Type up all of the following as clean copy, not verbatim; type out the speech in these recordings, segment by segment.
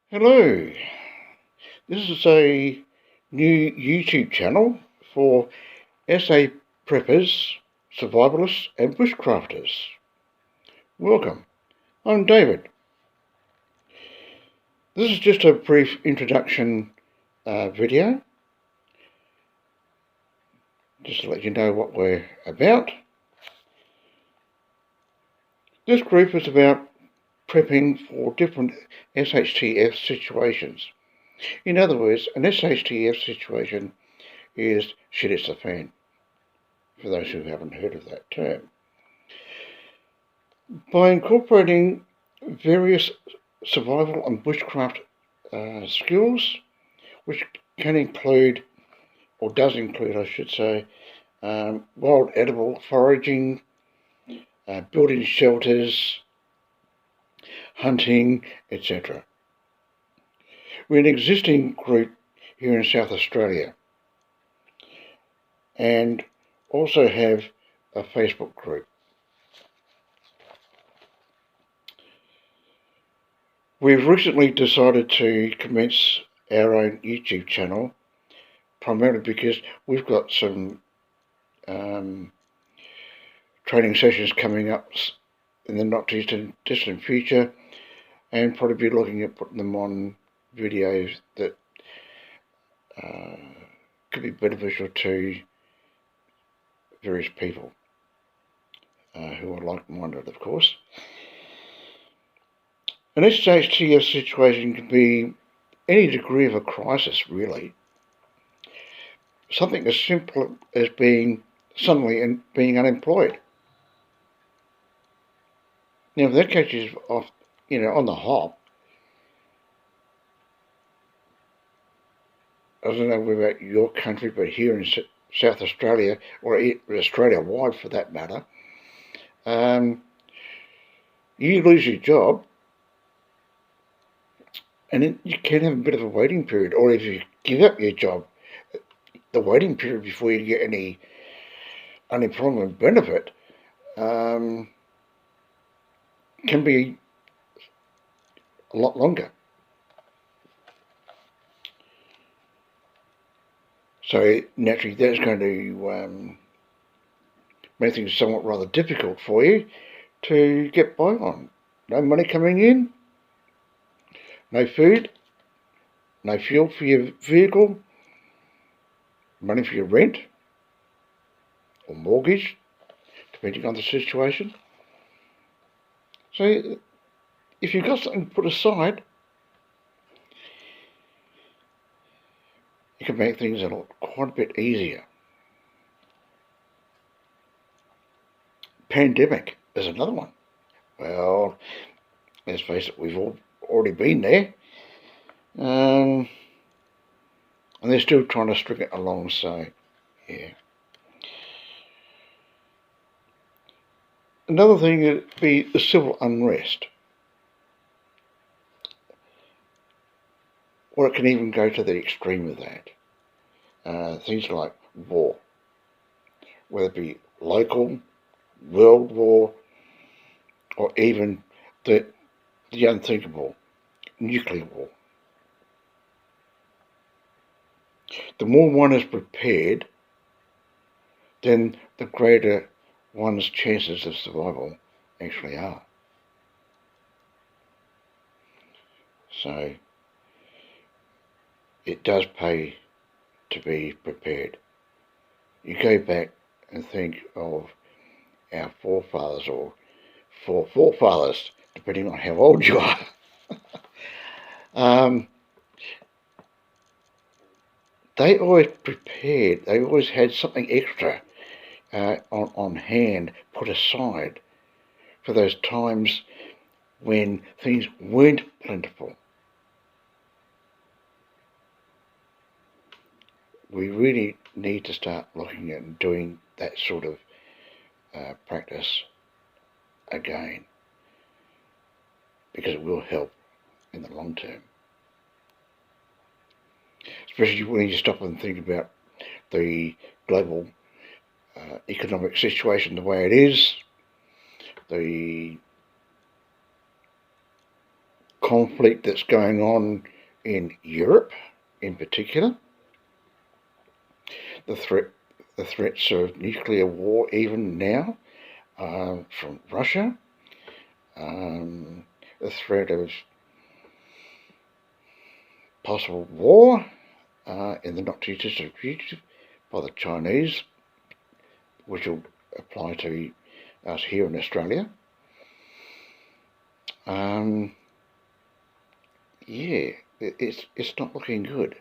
Hello, this is a new YouTube channel for SA preppers, survivalists and bushcrafters. Welcome, I'm David. This is just a brief introduction video, just to let you know what we're about. This group is about prepping for different SHTF situations. In other words, an SHTF situation is shit hits the fan, for those who haven't heard of that term. By incorporating various survival and bushcraft skills, which can include, or does include I should say, wild edible foraging, building shelters, hunting, etc. We're an existing group here in South Australia and also have a Facebook group. We've recently decided to commence our own YouTube channel, primarily because we've got some training sessions coming up in the not too distant future, and probably be looking at putting them on videos that could be beneficial to various people who are like-minded, of course. An SHTF situation can be any degree of a crisis, really. Something as simple as being suddenly being unemployed. Now, if that catches off, on the hop, I don't know about your country, but here in South Australia, or Australia-wide for that matter, you lose your job, and then you can have a bit of a waiting period, or if you give up your job, the waiting period before you get any unemployment benefit can be a lot longer. So naturally that's going to make things somewhat rather difficult for you to get by on. No money coming in, no food, no fuel for your vehicle, money for your rent or mortgage, depending on the situation. So if you've got something put aside, it can make things quite a bit easier. Pandemic is another one. Well, let's face it, we've all already been there. And they're still trying to string it along, so yeah. Another thing would be the civil unrest. Or it can even go to the extreme of that. Things like war, whether it be local, world war, or even the unthinkable, nuclear war. The more one is prepared, then the greater one's chances of survival actually are. So it does pay to be prepared. You go back and think of our forefathers or forefathers, depending on how old you are. They always prepared, they always had something extra on hand, put aside for those times when things weren't plentiful. We really need to start looking at doing that sort of practice again, because it will help in the long term. Especially when you stop and think about the global economic situation the way it is, the conflict that's going on in Europe in particular, the threats of nuclear war even now from Russia, the threat of possible war in the not too distant future by the Chinese, which will apply to us here in Australia. Yeah, it's not looking good.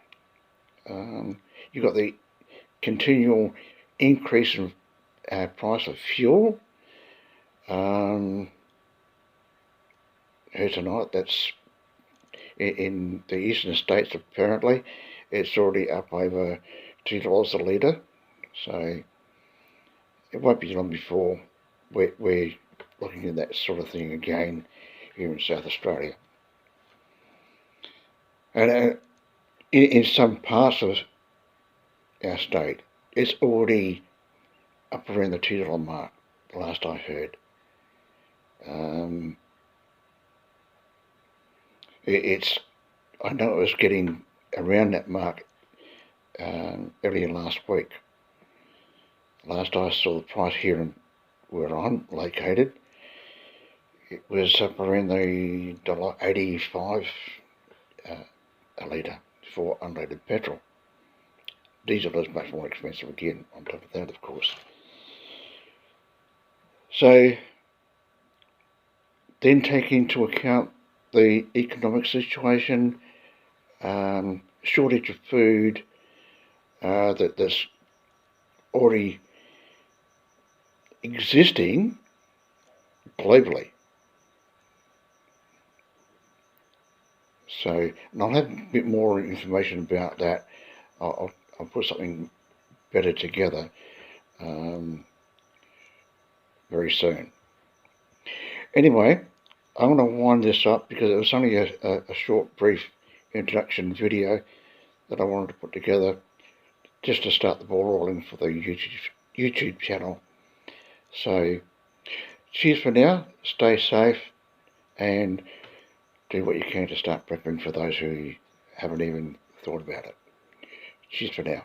You've got the continual increase in price of fuel. Heard tonight that's in the eastern states, apparently it's already up over $2 a litre, so it won't be long before we're looking at that sort of thing again here in South Australia. And in some parts of our state, it's already up around the $2 mark, last I heard. I know it was getting around that mark earlier last week. Last I saw the price here where I'm located, it was up around the $1.85 a litre for unleaded petrol. Diesel is much more expensive again on top of that, of course. So then take into account the economic situation, shortage of food that's already existing globally. So, and I'll have a bit more information about that. I'll put something better together very soon. Anyway, I'm going to wind this up because it was only a short, brief introduction video that I wanted to put together just to start the ball rolling for the YouTube channel. So, cheers for now, stay safe, and do what you can to start prepping for those who haven't even thought about it. Cheers for now.